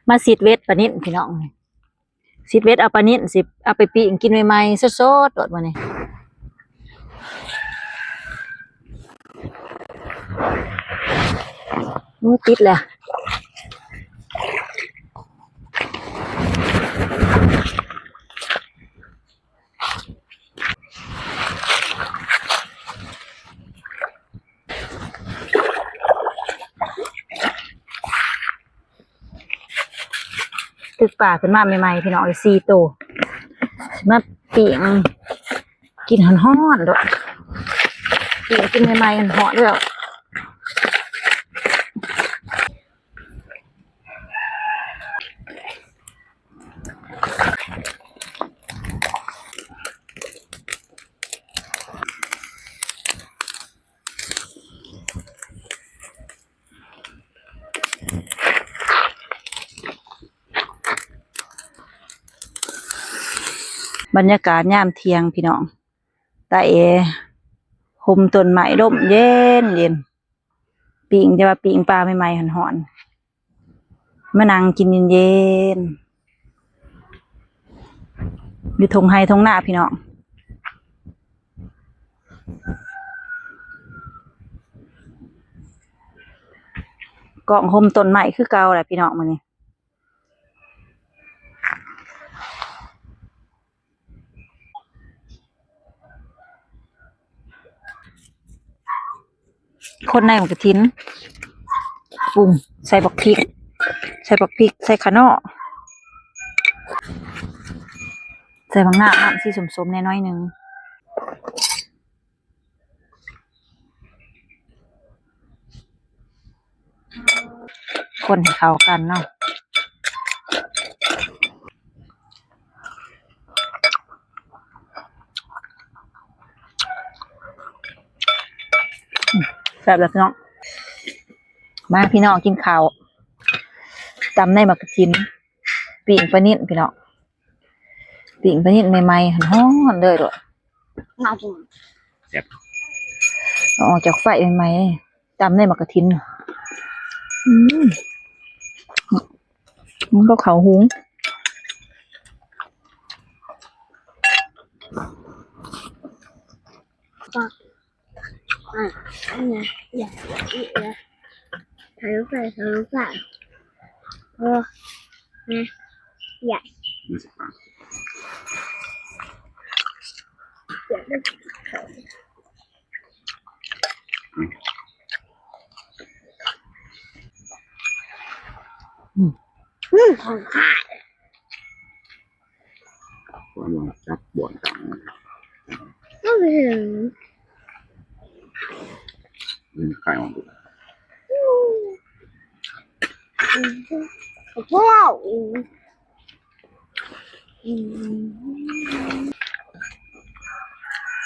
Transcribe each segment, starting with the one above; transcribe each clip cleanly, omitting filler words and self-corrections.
มาซีดเวทปลานิ่นพี่น้องซีดเวทเอาปลานิ่นสิเอาไปปิ้งกินใหม่ๆสดๆโดดมาเนี่ยมูติดเลยตึกป่าขึ้นมาใหม่ๆพี่น้อง4 ตัวมาปิ้งกินฮ้อนๆด้วยปิ้งกินใหม่ๆฮ้อนๆด้วยบรรยากาศยามเที่ยงพี่น้องตาเอห่มต้นไม้ร่มเย็นเย็นปิ้งจะว่าปิ้งปลาใหม่ๆหอนๆมานั่งกินเย็นๆอยู่ทงไฮทงหน้าพี่น้องกล่องห่มต้นไม้คือเก่าแหละพี่น้องมื้อนี้คนในหมูกระทินปรุงใส่บักพริกใส่ขะน้อใส่บางหน้าน้ำสีสมๆน้อยนึงคนให้เข้ากันเนาะแบบพี่น้องมาพี่น้องกินข้าวตำในหมักกระทินปิ้งปลานิ่นพี่น้องปิ้งปลานิ่นใหม่ๆฮ้อนๆเลยด้วยน่ากินออกจากไฟใหม่ๆตำในหมักกระทินมันก็เขาหุงอันนี้อยากอีกนะทะลุไปเนะใหญ่เดี๋ยวได้ของข้าความว่าจับบ่อนต่างก็ถึงไข่ของดูว้าว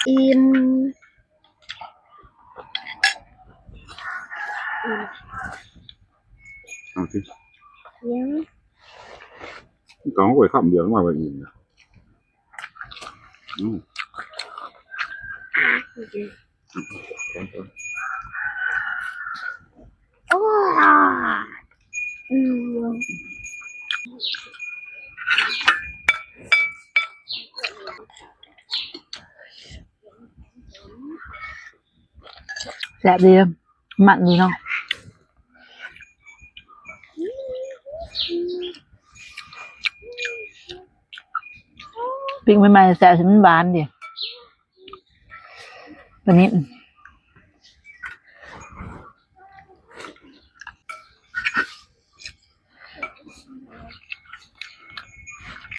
อิ่มเอาสิยังcó quầy khẩm nhiều mà vậy nhỉแซ่บดีมันดีเนาะปิ้งใหม่ๆแซ่บถึงหวานดิตัวนี้